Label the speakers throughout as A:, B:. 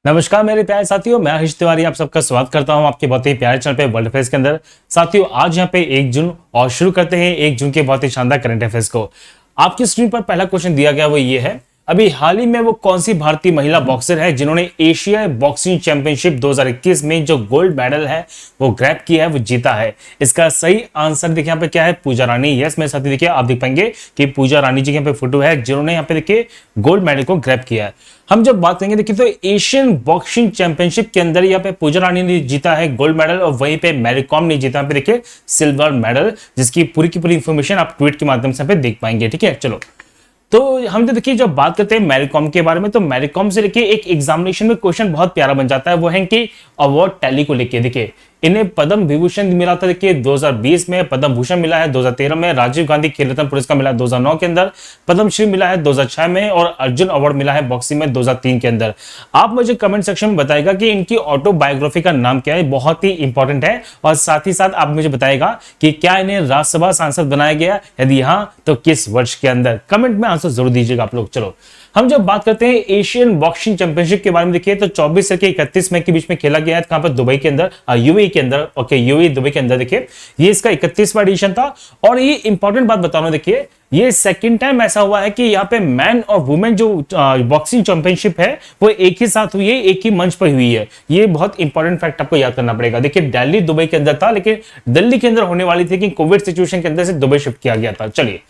A: नमस्कार मेरे प्यारे साथियों, मैं हरीश तिवारी आप सबका स्वागत करता हूं आपके बहुत ही प्यारे चैनल पे वर्ल्ड अफेयर्स के अंदर। साथियों, आज यहां पे 1 जून और शुरू करते हैं 1 जून के बहुत ही शानदार करंट अफेयर्स को। आपकी स्क्रीन पर पहला क्वेश्चन दिया गया वो ये है, अभी हाल ही में वो कौन सी भारतीय महिला बॉक्सर है जिन्होंने एशिया बॉक्सिंग चैंपियनशिप 2021 में जो गोल्ड मेडल है वो ग्रैब किया है, वो जीता है। इसका सही आंसर देखिए यहाँ पे क्या है, पूजा रानी। यस मेरे साथी, देखिए आप देख पाएंगे कि पूजा रानी जी के यहाँ पे फोटो है जिन्होंने यहाँ पे देखिए गोल्ड मेडल को ग्रैब किया है। हम जब बात करेंगे देखिए तो एशियन बॉक्सिंग चैंपियनशिप के अंदर यहाँ पे पूजा रानी ने जीता है गोल्ड मेडल और वहीं पे मैरी कॉम ने जीता यहाँ पे देखिए सिल्वर मेडल, जिसकी पूरी की पूरी इंफॉर्मेशन आप ट्वीट के माध्यम से यहाँ पे देख पाएंगे। ठीक है, चलो तो हम तो देखिए जब बात करते हैं मैरी कॉम के बारे में, तो मैरी कॉम से देखिए एक एग्जामिनेशन में क्वेश्चन बहुत प्यारा बन जाता है, वो है कि अवार्ड टैली को लेके। देखिए इन्हें पद्म विभूषण मिला था देखिए 2020 में, पद्म भूषण मिला है 2013 में, राजीव गांधी खेल रत्न पुरस्कार मिला है 2009 के अंदर, पद्मश्री मिला है 2006 में और अर्जुन अवार्ड मिला है बॉक्सिंग में 2003 के अंदर। आप मुझे कमेंट सेक्शन में बताएगा कि इनकी ऑटोबायोग्राफी का नाम क्या है, बहुत ही इंपॉर्टेंट है। और साथ ही साथ आप मुझे बताएगा कि क्या इन्हें राज्यसभा सांसद बनाया गया, यदि हाँ तो किस वर्ष के अंदर। कमेंट में आंसर जरूर दीजिएगा आप लोग। चलो हम जब बात करते हैं एशियन बॉक्सिंग चैंपियनशिप के बारे में, देखिए तो 24 से 31 मई के बीच में खेला गया है कहां पर, दुबई के अंदर, यूएई के अंदर। ओके, यूएई दुबई के अंदर। देखिए ये इसका 31वां एडिशन था। और ये इंपॉर्टेंट बात बता रहा हूं, देखिए ये सेकंड टाइम ऐसा हुआ है कि यहाँ पे मैन और वुमेन जो बॉक्सिंग चैंपियनशिप है वो एक ही साथ हुई है, एक ही मंच पर हुई है। ये बहुत इंपॉर्टेंट फैक्ट आपको याद करना पड़ेगा। देखिए दिल्ली दुबई के अंदर था, लेकिन दिल्ली के अंदर होने वाली थी कि कोविड सिचुएशन के अंदर से दुबई शिफ्ट किया गया था। चलिए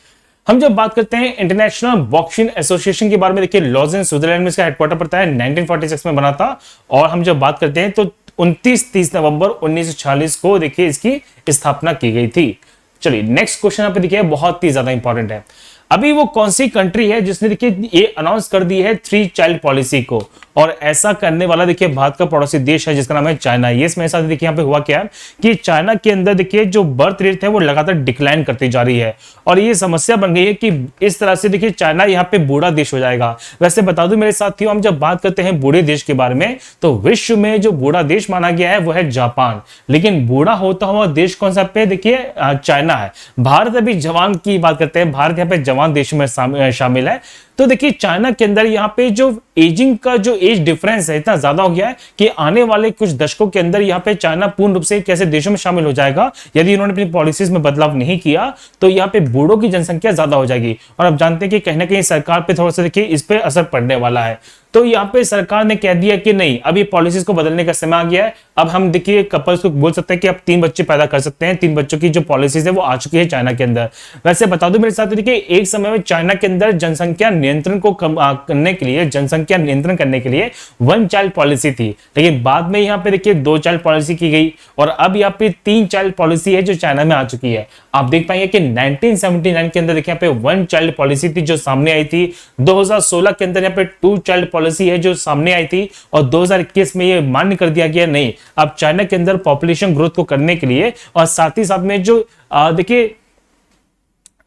A: हम जब बात करते हैं इंटरनेशनल बॉक्सिंग एसोसिएशन के बारे में, देखिए लॉजेन स्विट्जरलैंड में इसका हेडक्वार्टर पड़ता है, 1946 में बना था। और हम जब बात करते हैं तो 29-30 नवंबर 1946 को देखिए इसकी स्थापना की गई थी। चलिए नेक्स्ट क्वेश्चन यहाँ पे देखिए बहुत ही ज्यादा इंपॉर्टेंट है। अभी वो कौन सी कंट्री है जिसने देखिए ये अनाउंस कर दी है 3 चाइल्ड पॉलिसी को, और ऐसा करने वाला देखिए भारत का पड़ोसी देश है जिसका नाम है चाइना। ये मेरे साथ देखिए यहाँ पे हुआ क्या है कि चाइना के अंदर देखिए जो बर्थ रेट है वो लगातार डिक्लाइन करती जा रही है, और ये समस्या बन गई है कि इस तरह से देखिए चाइना यहाँ पे बूढ़ा देश हो जाएगा। वैसे बता दूं मेरे साथियों, हम जब बात करते हैं बूढ़े देश के बारे में तो विश्व में जो बूढ़ा देश माना गया है वो है जापान, लेकिन बूढ़ा होता हुआ देश कौन सा पे, देखिए चाइना है। भारत अभी जवान की बात करते हैं, भारत यहाँ पे जवान देशों में शामिल है। तो देखिए चाइना के अंदर यहाँ पे जो एजिंग का जो एज डिफरेंस है इतना ज्यादा हो गया है कि आने वाले कुछ दशकों के अंदर यहाँ पे चाइना पूर्ण रूप से कैसे देशों में शामिल हो जाएगा, यदि इन्होंने अपनी पॉलिसीज में बदलाव नहीं किया तो यहाँ पे बूढ़ों की जनसंख्या ज्यादा हो जाएगी। और अब जानते हैं कि कहीं ना कहीं सरकार पे थोड़ा सा देखिए इस पे असर पड़ने वाला है। तो यहाँ पे सरकार ने कह दिया कि नहीं, अभी पॉलिसीज को बदलने का समय आ गया है। अब हम देखिए कपल्स को बोल सकते हैं कि आप 3 बच्चे पैदा कर सकते हैं। 3 बच्चों की जो पॉलिसीज है वो आ चुकी है चाइना के अंदर। वैसे बता दूं मेरे साथ, देखिए एक समय में चाइना के अंदर जनसंख्या नियंत्रण को करने के लिए, जनसंख्या नियंत्रण करने के लिए 1 चाइल्ड पॉलिसी थी, लेकिन बाद में यहाँ पे देखिए 2 चाइल्ड पॉलिसी की गई और अब यहाँ पे 3 चाइल्ड पॉलिसी है जो चाइना में आ चुकी है। आप देख पाएंगे कि 1979 के अंदर देखिए यहाँ पे 1 चाइल्ड पॉलिसी थी जो सामने आई थी, 2016 के अंदर यहाँ पे 2 चाइल्ड पॉलिसी है जो सामने आई थी, और 2021 में ये मान्य कर दिया गया नहीं, अब चाइना के अंदर पॉपुलेशन ग्रोथ को करने के लिए और साथ ही साथ में जो देखिए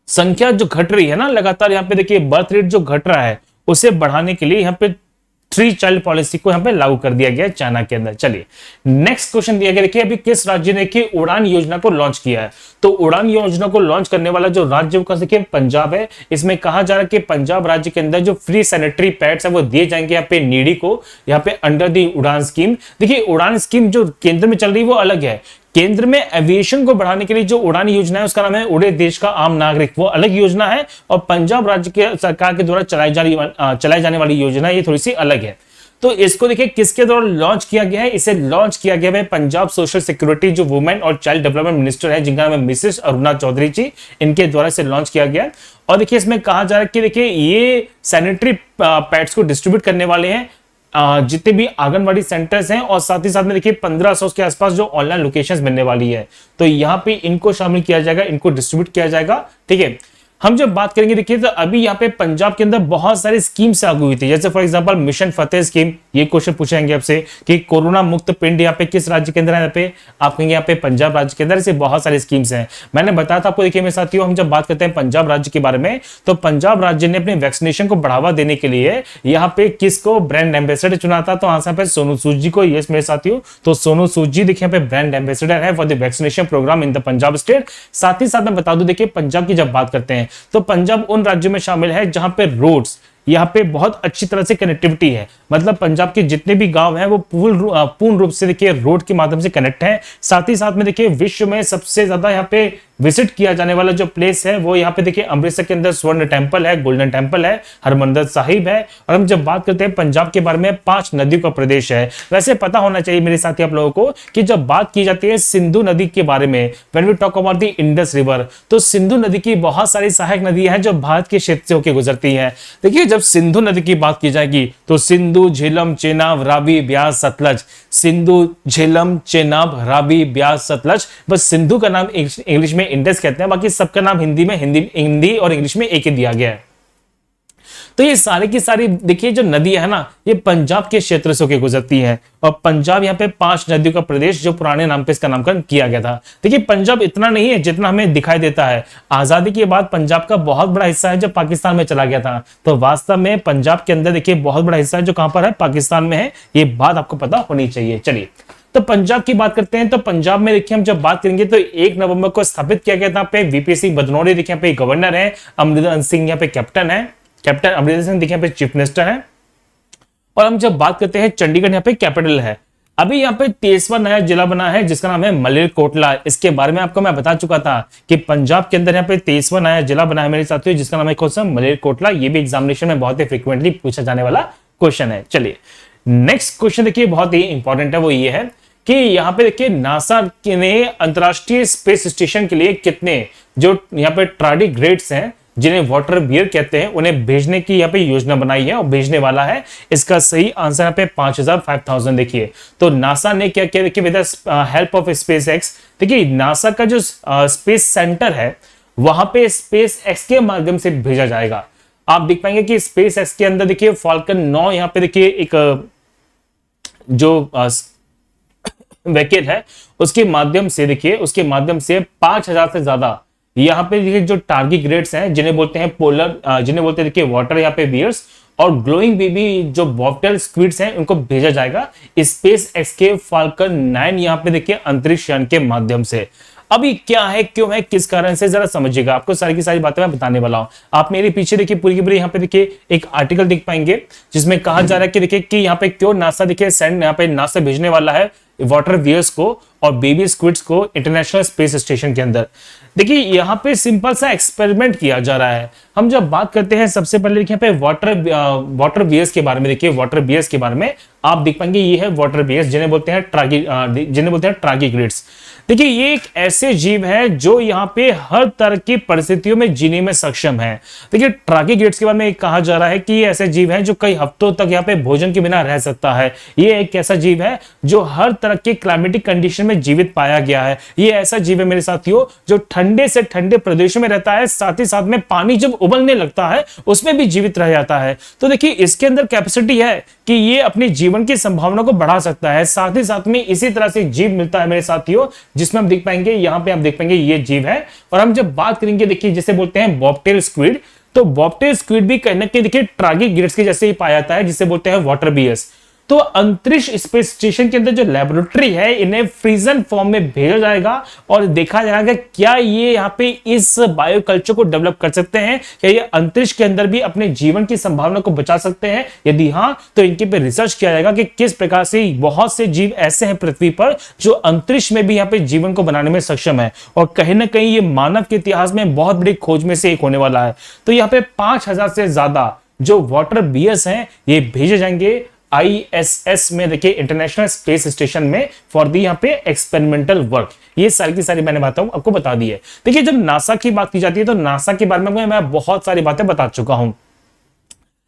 A: संख्या जो घट रही है ना लगातार, यहाँ पे देखिए बर्थ रेट जो घट रहा है उसे बढ़ाने के लिए यहाँ पे 3 चाइल्ड पॉलिसी को यहाँ पे लागू कर दिया गया है चाइना के अंदर। चलिए नेक्स्ट क्वेश्चन दिया गया, देखिए अभी किस राज्य ने की उड़ान योजना को लॉन्च किया है। तो उड़ान योजना को लॉन्च करने वाला जो राज्य का देखिए पंजाब है। इसमें कहा जा रहा है कि पंजाब राज्य के अंदर जो फ्री सैनिटरी पैड्स है वो दिए जाएंगे यहाँ पे नीडी को, यहाँ पे अंडर दी उड़ान स्कीम। देखिए उड़ान स्कीम जो केंद्र में चल रही है वो अलग है। केंद्र में एविएशन को बढ़ाने के लिए जो उड़ान योजना है उसका नाम है उड़े देश का आम नागरिक, वो अलग योजना है। और पंजाब राज्य के सरकार के द्वारा चलाई जाने वाली योजना ये थोड़ी सी अलग है। तो इसको देखिए किसके द्वारा लॉन्च किया गया है, इसे लॉन्च किया गया है पंजाब सोशल सिक्योरिटी जो वुमेन और चाइल्ड डेवलपमेंट मिनिस्टर है जिनका नाम है मिसेस अरुणा चौधरी जी, इनके द्वारा इसे लॉन्च किया गया है। और देखिए इसमें कहा जा रहा है कि देखिए ये सैनिटरी पैड्स को डिस्ट्रीब्यूट करने वाले हैं जितने भी आंगनवाड़ी सेंटर्स हैं, और साथ ही साथ में देखिए 1500 के आसपास जो ऑनलाइन लोकेशंस मिलने वाली है, तो यहाँ पे इनको शामिल किया जाएगा, इनको डिस्ट्रीब्यूट किया जाएगा। ठीक है, हम जब बात करेंगे देखिए तो अभी यहाँ पे पंजाब के अंदर बहुत सारी स्कीम्स लागू हुई थी, जैसे for example mission Fateh scheme. ये क्वेश्चन पूछेंगे आपसे कि कोरोना मुक्त पिंड यहाँ पे किस राज्य के अंदर है, यहाँ पे आप कहेंगे यहाँ पे पंजाब राज्य के अंदर। ऐसे बहुत सारी स्कीम्स हैं, मैंने बताया था आपको। देखिए मेरे साथियों, हम जब बात करते हैं पंजाब राज्य के बारे में तो पंजाब राज्य ने अपने वैक्सीनेशन को बढ़ावा देने के लिए यहाँ पे किसको ब्रांड एम्बेसडर चुना था, तो आंसर पे सोनू सूद जी को। यस मेरे साथियों, तो सोनू सूद जी देखिए यहाँ पे ब्रांड एम्बेसडर है for the vaccination program in the Punjab state. साथ ही साथ मैं बता दूं, देखिए पंजाब की जब बात करते हैं तो पंजाब उन राज्यों में शामिल है जहां पे रोड्स यहाँ पे बहुत अच्छी तरह से कनेक्टिविटी है, मतलब पंजाब के जितने भी गांव हैं वो पूर्ण रूप से देखिए रोड के माध्यम से कनेक्ट है। साथ ही साथ में देखिए विश्व में सबसे ज्यादा यहाँ पे विजिट किया जाने वाला जो प्लेस है वो यहाँ पे देखिए अमृतसर के अंदर स्वर्ण टेंपल है, गोल्डन टेंपल है, हरमंदिर साहिब है। और हम जब बात करते हैं पंजाब के बारे में, 5 नदियों का प्रदेश है। वैसे पता होना चाहिए मेरे साथी आप लोगों को कि जब बात की जाती है सिंधु नदी के बारे में, when we talk about the Indus river, तो सिंधु नदी की बहुत सारी सहायक नदियां हैं जो भारत के क्षेत्र से होकर गुजरती हैं। देखिए जब सिंधु नदी की बात की जाएगी तो सिंधु, झेलम, चेनाब, रावी, ब्यास, सतलज, सिंधु, झेलम, चेनाब, रावी, ब्यास, सतलज। बस सिंधु का नाम इंग्लिश में इंडस कहते हैं, बाकी सबका नाम हिंदी और इंग्लिश में एक ही दिया गया है। तो ये सारी की सारी देखिए जो नदी है ना, ये पंजाब के क्षेत्र से होकर गुजरती है। और पंजाब यहाँ पे 5 नदियों का प्रदेश जो पुराने नाम पे इसका नामकरण किया गया था। देखिए पंजाब इतना नहीं है जितना हमें दिखाई देता है। आजादी के बाद पंजाब का बहुत बड़ा हिस्सा है जो पाकिस्तान में चला गया था, तो वास्तव में पंजाब के अंदर देखिए बहुत बड़ा हिस्सा है जो कहां पर है, पाकिस्तान में है। ये बात आपको पता होनी चाहिए। चलिए तो पंजाब की बात करते हैं। तो पंजाब में देखिए हम जब बात करेंगे तो 1 नवंबर को स्थापित किया गया था। पे वीपी सिंह बदनौरी देखिए यहाँ पे गवर्नर है, अमरिंदर सिंह यहाँ पे कैप्टन है, कैप्टन अमरिंदर सिंह देखिए यहाँ पे चीफ मिनिस्टर है। और हम जब बात करते हैं चंडीगढ़ यहाँ पे कैपिटल है। अभी यहाँ पे 23वां नया जिला बना है जिसका नाम है मलेरकोटला। इसके बारे में आपको मैं बता चुका था कि पंजाब के अंदर यहाँ पे 23वां नया जिला बना है मेरे साथियों, जिसका नाम है कौन सा, मलेरकोटला। ये भी एग्जामिनेशन में बहुत ही फ्रिक्वेंटली पूछा जाने वाला क्वेश्चन है। चलिए नेक्स्ट क्वेश्चन देखिए बहुत ही इंपॉर्टेंट है, वो ये है कि यहाँ पे देखिए नासा ने अंतरराष्ट्रीय स्पेस स्टेशन के लिए कितने जो यहाँ पे टारगेट्स हैं जिन्हें वाटर बियर कहते हैं उन्हें भेजने की यहाँ पे योजना बनाई है और भेजने वाला है। इसका सही आंसर यहाँ पे 5000 देखिए। तो नासा ने क्या किया देखिए, with the help of space x, देखिए नासा का जो स्पेस सेंटर है वहां पे स्पेस एक्स के माध्यम से भेजा जाएगा। आप देख पाएंगे कि स्पेस एक्स के अंदर देखिए फाल्कन 9 यहाँ पे देखिए एक जो वैकेट है उसके माध्यम से देखिए, उसके माध्यम से 5000 से ज्यादा यहाँ पे देखिए जो टारगेट्स हैं जिन्हें बोलते हैं पोलर, जिन्हें बोलते हैं देखिए वाटर यहाँ पे बियर्स और ग्लोइंग बेबी जो बॉफ्टेल स्क्विड्स हैं उनको भेजा जाएगा स्पेस एक्स के फाल्कन 9 यहाँ पे देखिए अंतरिक्ष यान के माध्यम से। अभी क्या है, क्यों है, किस कारण से, जरा समझिएगा। आपको सारी की सारी बातें मैं बताने वाला हूं। आप मेरे पीछे देखिए पूरी की पूरी यहाँ पे देखिए एक आर्टिकल देख पाएंगे जिसमें कहा जा रहा है कि देखिए कि यहाँ पे क्यों नासा देखिए यहाँ पे नासा भेजने वाला है वाटर वियर्स को और बेबी स्क्विड्स को इंटरनेशनल स्पेस स्टेशन के अंदर। देखिए यहाँ पे सिंपल सा एक्सपेरिमेंट किया जा रहा है। हम जब बात करते हैं सबसे पहले देखिए यहाँ पे वाटर बियर्स के बारे में, देखिए वाटर बियर्स के बारे में आप देख पाएंगे ये है वाटर बियर्स जिन्हें बोलते हैं ट्रागिग्रेट्स। देखिए ये एक ऐसे जीव है जो यहाँ पे हर तरह की परिस्थितियों में जीने में सक्षम है। देखिए ट्रागिग्रेट्स के बारे में कहा जा रहा है कि ये ऐसे जीव हैं जो कई हफ्तों तक यहाँ पे भोजन के बिना रह सकता है। ये एक ऐसा जीव है जो हर तरह के क्लाइमेटिक कंडीशन में जीवित पाया गया है। ये ऐसा जीव है मेरे साथियों जो ठंडे से ठंडे प्रदेशों में रहता है, साथ ही साथ में पानी जब उबलने लगता है उसमें भी जीवित रह जाता है। तो देखिए इसके अंदर कैपेसिटी है कि ये अपने जीवन की संभावना को बढ़ा सकता है। साथ ही साथ में इसी तरह से जीव मिलता है मेरे साथियों जिसमें हम देख पाएंगे, यहाँ पे आप देख पाएंगे ये जीव है। और हम जब बात करेंगे देखिए जिसे बोलते हैं बॉबटेल स्क्विड, तो बॉबटेल स्क्विड भी कहीं ना कहीं देखिए ट्रागिग्रेट्स के जैसे ही पाया जाता है जिसे बोलते हैं वाटर बियर्स। तो अंतरिक्ष स्पेस स्टेशन के अंदर जो लेबोरेटरी है इन्हें फ्रीजन फॉर्म में भेजा जाएगा और देखा जाएगा क्या ये यहाँ पे इस बायोकल्चर को डेवलप कर सकते हैं, क्या ये अंतरिक्ष के अंदर भी अपने जीवन की संभावना को बचा सकते हैं। यदि हाँ तो इनके पे रिसर्च किया जाएगा कि किस प्रकार से बहुत से जीव ऐसे हैं पृथ्वी पर जो अंतरिक्ष में भी यहाँ पे जीवन को बनाने में सक्षम है और कहीं ना कहीं ये मानव के इतिहास में बहुत बड़ी खोज में से एक होने वाला है। तो यहाँ पे 5000 से ज्यादा जो वाटर बियर्स हैं ये भेजे जाएंगे ISS में, देखिए इंटरनेशनल स्पेस स्टेशन में फॉर दी यहाँ पे एक्सपेरिमेंटल वर्क। ये सारी की सारी मैंने बातें आपको बता दी है। देखिए जब नासा की बात की जाती है तो नासा के बारे में मैं बहुत सारी बातें बता चुका हूं,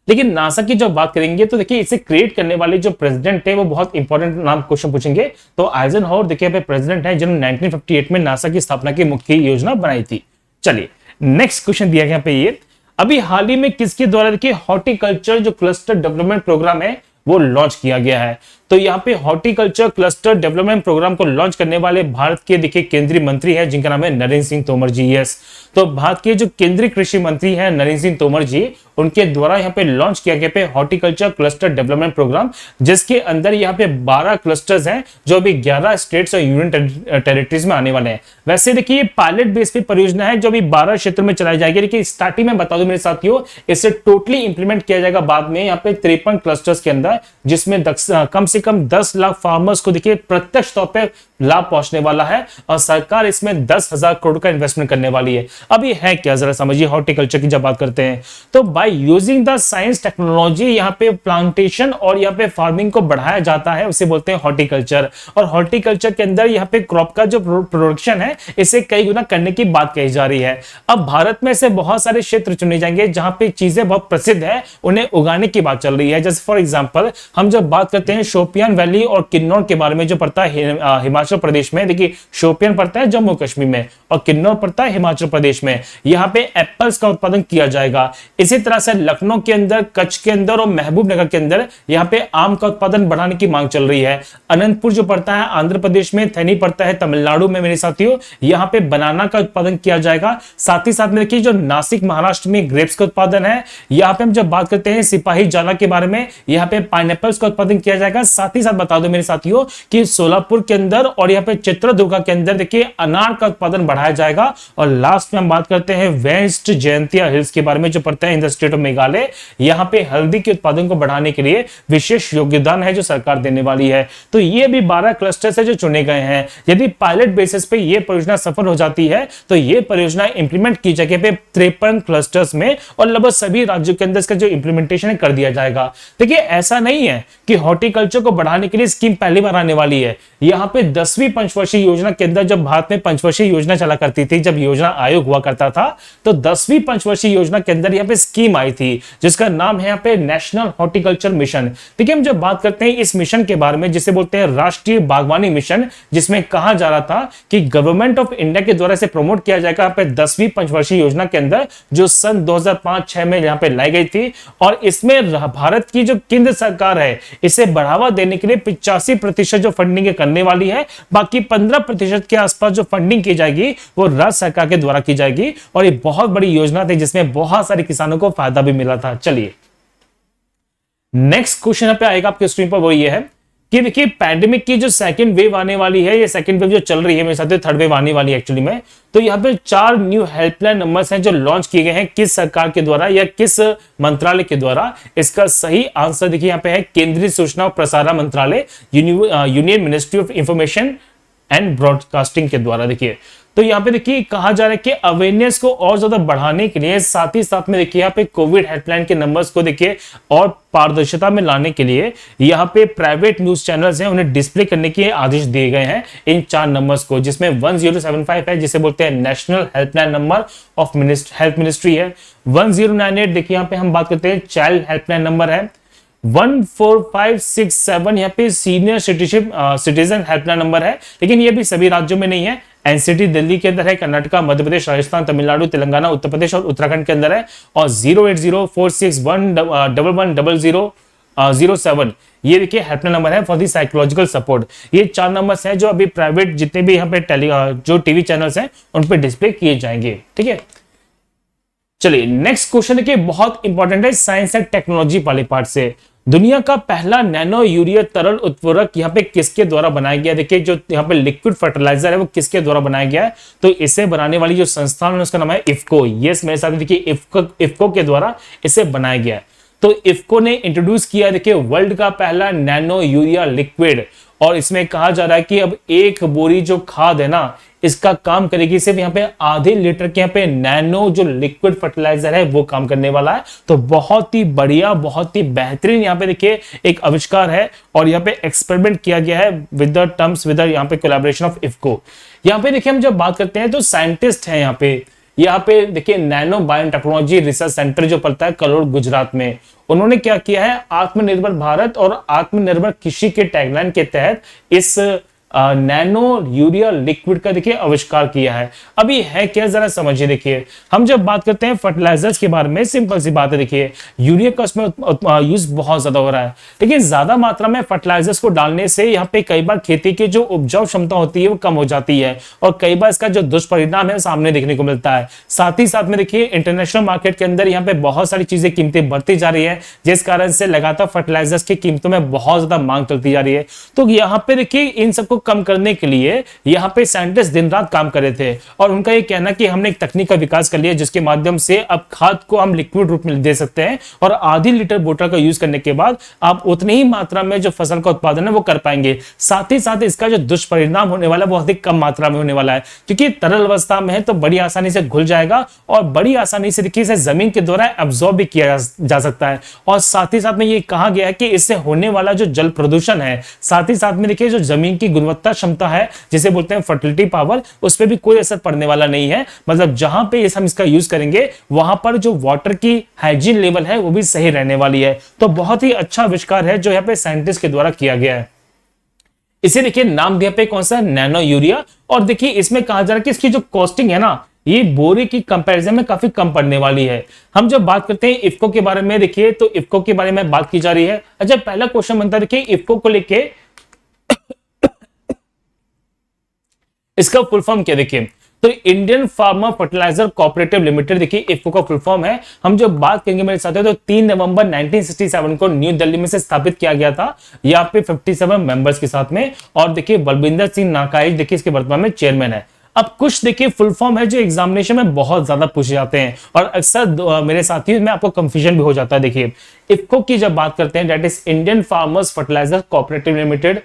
A: लेकिन नासा की जब बात करेंगे तो देखिए इसे क्रिएट करने वाले जो प्रेसिडेंट है वो बहुत इंपॉर्टेंट नाम क्वेश्चन पूछेंगे। तो आइजनहावर देखिए यहाँ पे प्रेसिडेंट है जिन्होंने 1958 में नासा की स्थापना की मुख्य योजना बनाई थी। चलिए नेक्स्ट क्वेश्चन दिया गया यहाँ पे, ये अभी हाल ही में किसके द्वारा देखिए हॉर्टिकल्चर जो क्लस्टर डेवलपमेंट प्रोग्राम है वो लॉन्च किया गया है। तो यहाँ पे हॉर्टिकल्चर क्लस्टर डेवलपमेंट प्रोग्राम को लॉन्च करने वाले भारत के देखिए केंद्रीय मंत्री हैं जिनका नाम है नरेंद्र सिंह तोमर जी। यस, तो भारत के जो केंद्रीय कृषि मंत्री हैं नरेंद्र सिंह तोमर जी, उनके द्वारा यहाँ पे लॉन्च किया गया पे हॉर्टिकल्चर क्लस्टर डेवलपमेंट प्रोग्राम, जिसके अंदर यहाँ पे 12 क्लस्टर्स हैं जो अभी 11 स्टेट्स और यूनियन टेरिटरीज में आने वाले हैं। वैसे देखिए पायलट बेस पे परियोजना है जो अभी 12 क्षेत्र में चलाई जाएगी। लेकिन स्टार्टिंग में बता दूं मेरे साथियों, इसे टोटली इंप्लीमेंट किया जाएगा बाद में यहाँ पे 53 क्लस्टर्स के अंदर, जिसमें कम से कम 10 लाख फार्मर्स को देखिए प्रत्यक्ष तौर पर लाभ पहुंचने वाला है और सरकार इसमें 10,000 करोड़ का इन्वेस्टमेंट करने वाली है। अब ये है क्या, जरा समझिए। हॉर्टिकल्चर की जब बात करते हैं तो by using the science technology यहाँ पे प्लांटेशन और यहाँ पे फार्मिंग को बढ़ाया जाता है, उसे बोलते हैं हॉर्टिकल्चर। और हॉर्टिकल्चर के अंदर यहाँ पे क्रॉप का जो प्रोडक्शन है इसे कई गुना करने की बात कही जा रही है। अब भारत में से बहुत सारे क्षेत्र चुने जाएंगे जहां पे चीजें बहुत प्रसिद्ध है, उन्हें उगाने की बात चल रही है। जैसे फॉर एग्जाम्पल हम जब बात करते हैं शोपियान वैली और किन्नौर के बारे में, जो पड़ता है हिमाचल प्रदेश में, देखिए शोपियान पड़ता है जम्मू कश्मीर में और किन्नौर पड़ता है हिमाचल प्रदेश में, यहाँ पे एप्पल्स का उत्पादन किया जाएगा। इसी तरह से लखनऊ के अंदर, कच्छ के अंदर और महबूब नगर के अंदर यहाँ पे आम का उत्पादन बढ़ाने की मांग चल रही है। अनंतपुर जो पड़ता है आंध्र प्रदेश में, थैनी पड़ता है तमिलनाडु में मेरे साथियों, यहाँ पे बनाना का उत्पादन किया जाएगा। साथ ही साथ में देखिए जो नासिक महाराष्ट्र में ग्रेप्स का उत्पादन है, यहाँ पे हम जब बात करते हैं सिपाही जाला के बारे में, यहाँ पे पाइनएप्पल्स का उत्पादन किया जाएगा। साथ ही साथ बता दो मेरे साथियों कि सोलापुर के अंदर और यहाँ पे चित्रदुर्गा के अंदर देखिए अनार का उत्पादन बढ़ाया जाएगा। और लास्ट में हम बात करते हैं वेस्ट जयंतिया हिल्स के बारे में, जो पड़ता है in the state of Meghalaya, यहाँ पे हल्दी के उत्पादन को बढ़ाने के लिए विशेष योगदान है जो सरकार देने वाली है। तो ये भी 12 क्लस्टर्स है जो चुने गए हैं। यदि पायलट बेसिस पे ये परियोजना सफल हो जाती है तो ये परियोजना इंप्लीमेंट की जगह पे 53 क्लस्टर्स में और लगभग सभी राज्यों के अंदर इसका जो इंप्लीमेंटेशन कर दिया जाएगा। देखिए ऐसा नहीं है कि हॉर्टिकल्चर को बढ़ाने के लिए स्कीम पहली बार आने वाली है। यहाँ पे 10वीं पंचवर्षीय योजना के अंदर, जब भारत में पंचवर्षीय योजना चला करती थी, जब योजना आयोग हुआ करता था, तो 10वीं पंचवर्षीय योजना के अंदर यहाँ पे स्कीम आई थी जिसका नाम है यहाँ पे नेशनल हॉर्टिकल्चर मिशन। देखिए हम जब बात करते हैं इस मिशन के बारे में, जिसे बोलते हैं राष्ट्रीय बागवानी मिशन, जिसमें कहा जा रहा था कि गवर्नमेंट ऑफ इंडिया के द्वारा इसे प्रमोट किया जाएगा यहाँ पे 10वीं पंचवर्षीय योजना के अंदर, जो सन 2005-6 में यहाँ पे लाई गई थी। और इसमें भारत की जो केंद्र सरकार है इसे बढ़ावा देने के लिए 85% जो फंडिंग करने वाली है, बाकी 15% के आसपास जो फंडिंग की जाएगी वो राज्य सरकार के द्वारा की जाएगी। और ये बहुत बड़ी योजना थी जिसमें बहुत सारे किसानों को फायदा भी मिला था। चलिए नेक्स्ट क्वेश्चन पे आएगा आपके स्क्रीन पर, वो ये है कि देखिए पैंडेमिक की जो सेकंड वेव आने वाली है, ये सेकंड वेव जो चल रही है मेरे साथ, थर्ड वेव आने वाली है एक्चुअली में, तो यहाँ पे 4 न्यू हेल्पलाइन नंबर्स हैं जो लॉन्च किए गए हैं। किस सरकार के द्वारा या किस मंत्रालय के द्वारा? इसका सही आंसर देखिए यहाँ पे है केंद्रीय सूचना और प्रसारण मंत्रालय, union ministry of information and broadcasting के द्वारा। देखिए तो यहाँ पे देखिए कहा जा रहा है कि अवेयरनेस को और ज्यादा बढ़ाने के लिए, साथ ही साथ में देखिए यहाँ पे कोविड हेल्पलाइन के नंबर्स को देखिए और पारदर्शिता में लाने के लिए यहाँ पे प्राइवेट न्यूज चैनल्स हैं उन्हें डिस्प्ले करने के आदेश दिए गए हैं इन 4 नंबर्स को, जिसमें 1075 है जिसे बोलते हैं national helpline number of health ministry है। 1098 देखिए यहाँ पे हम बात करते हैं चाइल्ड हेल्पलाइन नंबर है। 14567 यहाँ पे सीनियर सिटीजन हेल्पलाइन नंबर है, लेकिन ये भी सभी राज्यों में नहीं है। एनसीटी दिल्ली के अंदर है, कर्नाटका, मध्य प्रदेश, राजस्थान, तमिलनाडु, तेलंगाना, उत्तर प्रदेश और उत्तराखंड के अंदर है। और 08046110007 ये देखिए हेल्पलाइन नंबर है फॉर दी साइकोलॉजिकल सपोर्ट। ये 4 नंबर्स हैं जो अभी प्राइवेट जितने भी यहाँ पे जो टीवी चैनल्स हैं उन पे डिस्प्ले किए जाएंगे। ठीक है, चलिए नेक्स्ट क्वेश्चन देखिए बहुत इंपॉर्टेंट है साइंस एंड टेक्नोलॉजी वाले पार्ट से। दुनिया का पहला नैनो यूरिया तरल उर्वरक यहाँ पे किसके द्वारा बनाया गया? देखिए जो यहाँ पे लिक्विड फर्टिलाइजर है वो किसके द्वारा बनाया गया है? तो इसे बनाने वाली जो संस्थान है उसका नाम है इफ्को। यस मेरे साथ देखिए इफ्को के द्वारा इसे बनाया गया है। तो इफ्को ने इंट्रोड्यूस किया देखिए वर्ल्ड का पहला नैनो यूरिया लिक्विड, और इसमें कहा जा रहा है कि अब एक बोरी जो खाद है ना इसका काम करेगी सिर्फ यहाँ पे आधे लीटर के यहाँ पे नैनो जो लिक्विड फर्टिलाइजर है वो काम करने वाला है। तो बहुत ही बढ़िया, बहुत ही बेहतरीन यहाँ पे देखिए एक आविष्कार है और यहाँ पे एक्सपेरिमेंट किया गया है विद द यहाँ पे कोलैबोरेशन ऑफ इफ्को। यहाँ पे देखिए हम जब बात करते हैं तो साइंटिस्ट है यहाँ पे देखिए नैनो बायोटेक्नोलॉजी रिसर्च सेंटर जो पड़ता है कलोल गुजरात में, उन्होंने क्या किया है आत्मनिर्भर भारत और आत्मनिर्भर कृषि के टैगलाइन के तहत इस नैनो यूरिया लिक्विड का देखिए आविष्कार किया है। अभी है क्या, जरा समझिए। देखिए हम जब बात करते हैं फर्टिलाइजर्स के बारे में, सिंपल सी बात है, देखिए यूरिया का उसमें यूज बहुत ज्यादा हो रहा है, लेकिन ज्यादा मात्रा में फर्टिलाइजर्स को डालने से यहाँ पे कई बार खेती की जो उपजाऊ क्षमता होती है वो कम हो जाती है, और कई बार इसका जो दुष्परिणाम है सामने देखने को मिलता है। साथ ही साथ में देखिए इंटरनेशनल मार्केट के अंदर यहाँ पे बहुत सारी चीजें, कीमतें बढ़ती जा रही है, जिस कारण से लगातार फर्टिलाइजर्स की कीमतों में बहुत ज्यादा मांग चलती जा रही है। तो यहाँ पे देखिए इन सबको कम करने के लिए यहाँ पे साइंटिस्ट दिन रात काम कर रहे थे, और उनका ये कहना कि हमने एक तकनीक का विकास कर लिया जिसके माध्यम से अब खाद को हम लिक्विड रूप में दे सकते हैं, और आधी लीटर बोतल का यूज करने के बाद आप उतनी ही मात्रा में जो फसल का उत्पादन है वो कर पाएंगे। साथ ही साथ इसका जो दुष्परिणाम होने वाला है बहुत ही कम मात्रा में होने वाला है, क्योंकि तरल अवस्था में है तो बड़ी आसानी से घुल जाएगा, और बड़ी आसानी से देखिए इसे जमीन के द्वारा एब्जॉर्ब भी किया जा सकता है। और साथ ही साथ में ये कहा गया है कि इससे होने वाला जो जल प्रदूषण है, साथ ही साथ में देखिए जो जमीन की गुणवत्ता क्षमता है जिसे बोलते हैं फर्टिलिटी पावर, उस पर भी कोई असर पड़ने वाला नहीं है। मतलब जहां पे हम इसका यूज करेंगे वहां पर जो वाटर की हाइजीन लेवल है वो भी सही रहने वाली है। तो बहुत ही अच्छा आविष्कार है जो यहाँ पे साइंटिस्ट के द्वारा किया गया है। इसे देखिए नाम दिया पे कौन सा, नैनो यूरिया। और देखिए इसमें कहा जा रहा है कि इसकी जो कॉस्टिंग है ना, ये बोरे की कंपैरिजन में काफी कम पड़ने वाली है। हम जब बात करते हैं इफको के बारे में, देखिए तो इफको के बारे में बात की जा रही है। अच्छा, पहला क्वेश्चन बनता है देखिए इफको को लेके इसका फुल फॉर्म क्या, देखिए तो Indian farmer fertilizer cooperative limited, देखिए इफको का फुल फॉर्म है। हम जो बात करेंगे मेरे साथ, तो 3 नवंबर 1967 को न्यू दिल्ली में से स्थापित किया गया था, यहाँ पे 57 मेंबर्स के साथ में। और देखिए बलविंदर सिंह नाकाइज देखिए इसके वर्तमान में चेयरमैन है। अब कुछ देखिए फुल फॉर्म है जो एग्जामिनेशन में बहुत ज्यादा पूछे जाते हैं, और अक्सर मेरे साथियों में आपको कंफ्यूजन भी हो जाता है। देखिए इफको की जब बात करते हैं, that is Indian farmers fertilizer cooperative limited,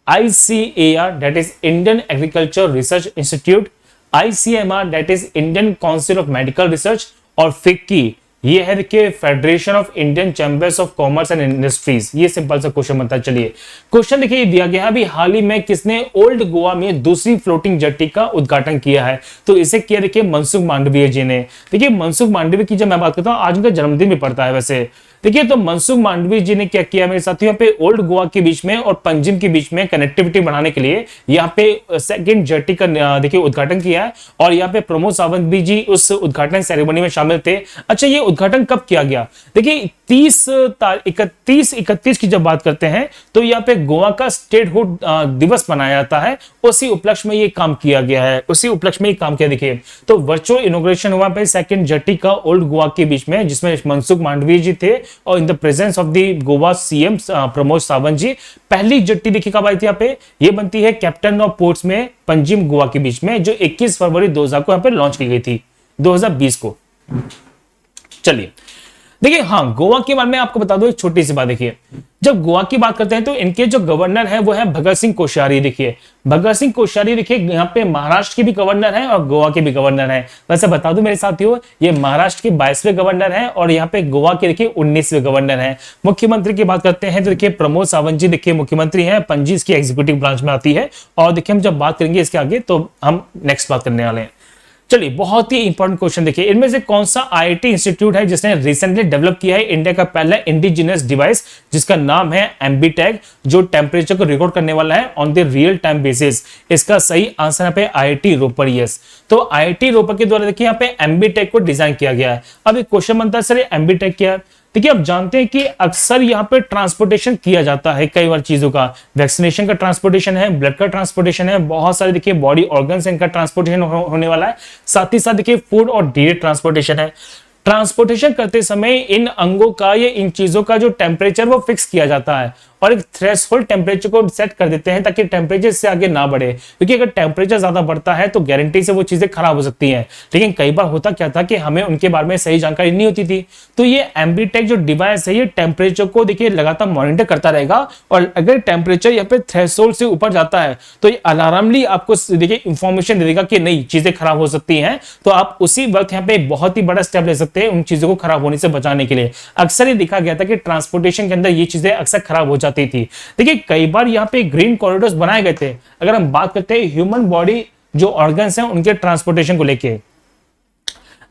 A: ICAR that is Indian Agriculture Research Institute, ICMR that is Indian Council of Medical Research, और FICCI ये है देखिए federation of Indian chambers of commerce and industries. ये simple सा question बनता है। चलिए question देखिए दिया गया है, अभी हाल ही में किसने ओल्ड गोवा में दूसरी फ्लोटिंग जेट्टी का उद्घाटन किया है, तो इसे किया देखिए मनसुख मांडवीय जी ने। देखिए मनसुख मांडवीय की जब मैं बात करता हूं, आज उनका जन्मदिन भी पड़ता है वैसे। देखिए तो मनसुख मांडवीय जी ने क्या किया मेरे साथियों, यहाँ पे ओल्ड गोवा के बीच में और पंजिम के बीच में कनेक्टिविटी बढ़ाने के लिए यहाँ पे सेकंड जेट्टी का देखिए उद्घाटन किया है, और यहाँ पे प्रमोद सावंत भी जी उस उद्घाटन सेरेमनी में शामिल थे। अच्छा, ये उद्घाटन कब किया गया, देखिए 31 की जब बात करते हैं तो यहाँ पे गोवा का स्टेटहुड दिवस मनाया जाता है, उसी उपलक्ष्य में ये काम किया गया है, उसी उपलक्ष्य में ये काम किया। देखिए तो वर्चुअल इनॉग्रेशन हुआ पे सेकंड जेट्टी का ओल्ड गोवा के बीच में, जिसमें मनसुख मांडवीय जी थे और in the presence of the Goa CM Pramod Sawant ji. पहली जेट्टी देखिए कब आई थी यहाँ पे, ये बनती है कैप्टन ऑफ पोर्ट्स में पंजिम गोवा के बीच में, जो 21 फरवरी 2000 को यहाँ पे लॉन्च की गई थी, 2020 को। चलिए देखिए, हाँ गोवा के बारे में आपको बता दो एक छोटी सी बात। देखिए जब गोवा की बात करते हैं तो इनके जो गवर्नर है वो है भगत सिंह कोश्यारी। देखिए भगत सिंह कोश्यारी देखिए यहाँ पे महाराष्ट्र के भी गवर्नर है और गोवा के भी गवर्नर है। वैसे बता दूं मेरे साथियों, ये महाराष्ट्र के 22वें गवर्नर है और यहाँ पे गोवा के देखिए 19वें गवर्नर है। मुख्यमंत्री की बात करते हैं तो देखिए प्रमोद सावंत जी देखिए मुख्यमंत्री है, पणजी इसकी एग्जीक्यूटिव ब्रांच में आती है। और देखिए हम जब बात करेंगे इसके आगे तो हम नेक्स्ट बात करने वाले हैं। चलिए बहुत ही इंपॉर्टेंट क्वेश्चन देखिए, इनमें से कौन सा आईआईटी इंस्टीट्यूट है जिसने रिसेंटली डेवलप किया है इंडिया का पहला इंडिजिनस डिवाइस जिसका नाम है एम्बीटेक, जो टेम्परेचर को रिकॉर्ड करने वाला है on the real time basis. इसका सही आंसर यहाँ पे आईआईटी रोपर। यस, तो आईआईटी रोपर के द्वारा देखिए यहाँ पे एम्बीटेक को डिजाइन किया गया है। अब एक क्वेश्चन बनता है सर एम्बीटेक क्या है। देखिए आप जानते हैं कि अक्सर यहाँ पे ट्रांसपोर्टेशन किया जाता है कई बार चीजों का, वैक्सीनेशन का ट्रांसपोर्टेशन है, ब्लड का ट्रांसपोर्टेशन है, बहुत सारे देखिए बॉडी ऑर्गन्स इनका ट्रांसपोर्टेशन होने वाला है। साथ ही साथ देखिए फूड और डेयरी ट्रांसपोर्टेशन है। ट्रांसपोर्टेशन करते समय इन अंगों का या इन चीजों का जो टेम्परेचर वो फिक्स किया जाता है और एक थ्रेशोल्ड टेम्परेचर को सेट कर देते हैं ताकि टेम्परेचर से आगे ना बढ़े, क्योंकि अगर टेम्परेचर ज्यादा बढ़ता है तो गारंटी से वो चीजें खराब हो सकती हैं। लेकिन कई बार होता क्या था कि हमें उनके बारे में सही जानकारी नहीं होती थी। तो ये एम्बीटेक जो डिवाइस है ये टेम्परेचर को देखिए लगातार मॉनिटर करता रहेगा और अगर टेम्परेचर यहाँ पे थ्रेशोल्ड से ऊपर जाता है तो ये अलार्मली आपको देखिए इंफॉर्मेशन दे देगा कि नई चीजें खराब हो सकती हैं। तो आप उसी वक्त यहाँ पे बहुत ही बड़ा स्टेप ले सकते हैं उन चीजों को खराब होने से बचाने के लिए। अक्सर ये देखा गया था कि ट्रांसपोर्टेशन के अंदर ये चीजें अक्सर खराब हो जाती थी। देखिए कई बार यहाँ पे ग्रीन कॉरिडोर्स बनाए गए थे। अगर हम बात करते हैं ह्यूमन बॉडी जो ऑर्गन्स हैं उनके ट्रांसपोर्टेशन को लेके,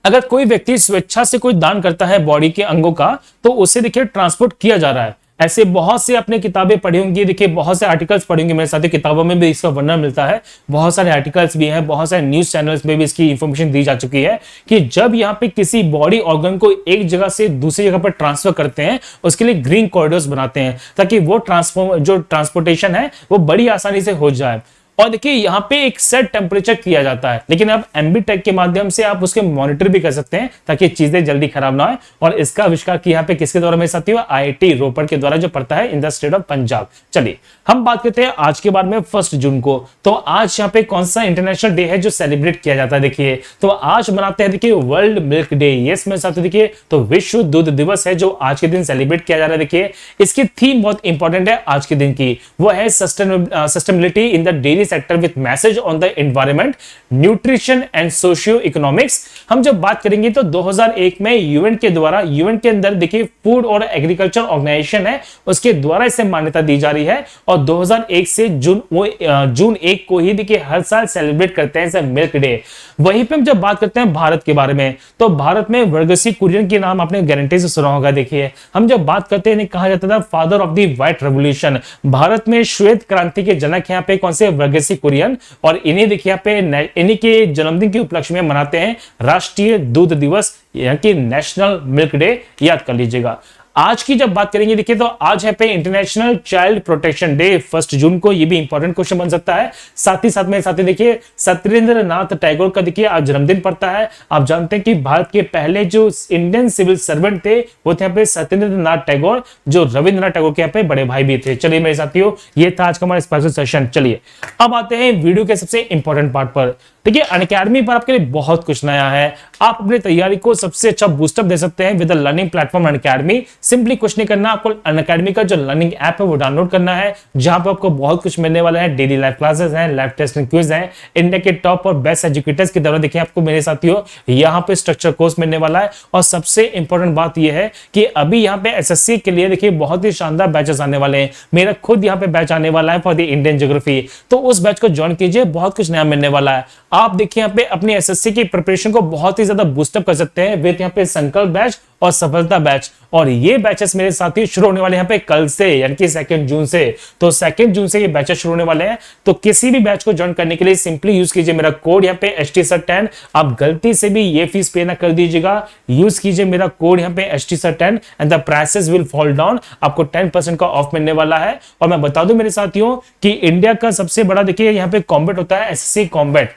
A: अगर कोई व्यक्ति स्वेच्छा से कोई दान करता है बॉडी के अंगों का तो उसे देखिए ट्रांसपोर्ट किया जा रहा है, ऐसे बहुत से आपने किताबें पढ़ी होंगी, देखिए बहुत से आर्टिकल्स पढ़े होंगे मेरे साथ, किताबों में भी इसका वर्णन मिलता है, बहुत सारे आर्टिकल्स भी हैं, बहुत सारे न्यूज चैनल्स में भी इसकी इंफॉर्मेशन दी जा चुकी है कि जब यहाँ पे किसी बॉडी ऑर्गन को एक जगह से दूसरी जगह पर ट्रांसफर करते हैं, उसके लिए ग्रीन कॉरिडोर्स बनाते हैं ताकि वो ट्रांसपोर्टेशन है वो बड़ी आसानी से हो जाए। और देखिए यहाँ पे एक सेट टेम्परेचर किया जाता है, लेकिन अब एमबीटेक के माध्यम से आप उसके मॉनिटर भी कर सकते हैं ताकि चीजें जल्दी खराब ना हो। और इसका आविष्कार किया यहाँ पे किसके द्वारा मेरे साथियों, आईआईटी रोपड़ के द्वारा, जो पड़ता है in the state of Punjab. चलिए हम बात करते हैं आज के बारे में 1 जून को। तो आज यहाँ पे कौन सा इंटरनेशनल डे है जो सेलिब्रेट किया जाता है, देखिए तो आज मनाते हैं देखिए वर्ल्ड मिल्क डे। यस मेरे साथियों, देखिए तो विश्व दूध दिवस है जो आज के दिन सेलिब्रेट किया जा रहा है। देखिए इसकी थीम बहुत इंपॉर्टेंट है आज के दिन की, वो है sustainability in the dairy sector with message on the environment, nutrition and socio economics. हम जब बात करेंगे तो 2001 में यूएन के द्वारा, यूएन के अंदर देखिए फूड और एग्रीकल्चर ऑर्गेनाइजेशन है, उसके द्वारा इसे मान्यता दी जा रही है। और 2001 से जून 1 को ही देखिए हर साल सेलिब्रेट करते हैं मिल्क डे। वहीं पे हम जब बात करते हैं भारत के बारे में, तो भारत में वर्गीसी कुरियन के नाम आपने गारंटी से सुना होगा। देखिए हम जब बात करते हैं, कहा जाता था father of the white revolution, Bharat में श्वेत क्रांति के जनक यहाँ पे कौन से, वर्गीसी कुरियन। और इन्हीं देखिए यहाँ पे इन्हीं के जन्मदिन के उपलक्ष्य में मनाते हैं राष्ट्रीय दूध दिवस, यानी कि नेशनल मिल्क डे, याद कर लीजिएगा। आज की जब बात करेंगे देखिए तो आज है पे इंटरनेशनल चाइल्ड प्रोटेक्शन डे 1 जून को, ये भी इंपॉर्टेंट क्वेश्चन बन सकता है। साथ ही साथ में साथी देखिए सत्येंद्रनाथ टैगोर का देखिए आज जन्मदिन पड़ता है। आप जानते हैं कि भारत के पहले जो इंडियन सिविल सर्वेंट थे वो थे यहाँ पे सत्येंद्रनाथ टैगोर, जो रविंद्रनाथ टैगोर के यहाँ पे बड़े भाई भी थे। चलिए मेरे साथियों, ये था आज का हमारा स्पेशल सेशन। चलिए अब आते हैं वीडियो के सबसे इंपॉर्टेंट पार्ट पर। देखिए अनअकैडमी पर आपके लिए बहुत कुछ नया है, आप अपनी तैयारी को सबसे अच्छा बूस्टअप दे सकते हैं with the learning platform Unacademy. Simply कुछ नहीं करना, आपको अनअकैडमी का जो लर्निंग ऐप है वो डाउनलोड करना है, जहां पे आपको बहुत कुछ मिलने वाला है। डेली लाइव क्लासेस हैं, लाइव टेस्ट एंड क्विज हैं, इंडिया के टॉप और बेस्ट एजुकेटर्स के द्वारा देखिए आपको मेरे साथियों यहाँ पे स्ट्रक्चर कोर्स मिलने वाला है। और सबसे इंपॉर्टेंट बात यह है कि अभी यहाँ पे एसएससी के लिए देखिए बहुत ही शानदार बैचेस आने वाले हैं। मेरा खुद यहाँ पे बैच आने वाला है फॉर द इंडियन ज्योग्राफी, तो उस बैच को ज्वाइन कीजिए, बहुत कुछ नया मिलने वाला है। आप देखिए यहाँ पे अपनी एसएससी की प्रिपरेशन को बहुत ही ज्यादा बूस्टअप कर सकते हैं विद यहाँ पे संकल्प बैच और सफलता बैच। और ये बैचेस मेरे साथी शुरू होने वाले हैं यहाँ पे कल से, यानी कि 2 जून से। तो 2 जून से ये बैचेस शुरू होने वाले हैं। तो किसी भी बैच को ज्वाइन करने के लिए सिंपली यूज कीजिए मेरा कोड यहाँ पे HTSIR10। आप गलती से भी ये फीस पे ना कर दीजिएगा, यूज कीजिए मेरा कोड यहाँ पे HTSIR10 and the prices will fall down. आपको 10% का ऑफ मिलने वाला है। और मैं बता दूं मेरे साथियों कि इंडिया का सबसे बड़ा देखिए यहाँ पे कॉम्बैट होता है SSC कॉम्बैट,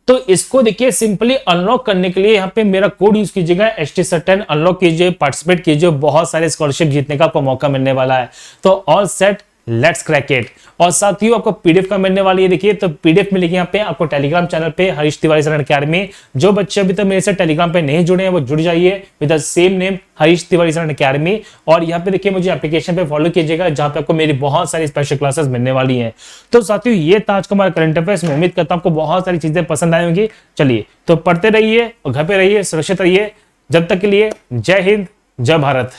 A: तो इसको देखिए सिंपली अनलॉक करने के लिए यहाँ पे मेरा कोड यूज कीजिएगा HTSIR10, अनलॉक कीजिए, पार्टिसिपेट कीजिए, बहुत सारे स्कॉलरशिप जीतने का आपको मौका मिलने वाला है। तो all set, let's crack it. और साथियों आपको पीडीएफ का मिलने वाली है, देखिए तो पीडीएफ मिलेगी यहाँ पे आपको टेलीग्राम चैनल पे हरीश तिवारी सर अकेडमी। जो बच्चे अभी तक मेरे से टेलीग्राम पे नहीं जुड़े हैं वो जुड़ जाइए with the same name Harish Tiwari sir academy. और यहाँ पे देखिए मुझे एप्लीकेशन पे फॉलो कीजिएगा, जहां पे आपको मेरी बहुत सारी स्पेशल क्लासेस मिलने वाली हैं। तो साथियों ये था आज का हमारा करंट अफेयर्स। मैं उम्मीद करता हूं आपको बहुत सारी चीजें पसंद आई होंगी। चलिए तो पढ़ते रहिए और घर पे रहिए, सुरक्षित रहिए। जब तक के लिए जय हिंद, जय भारत।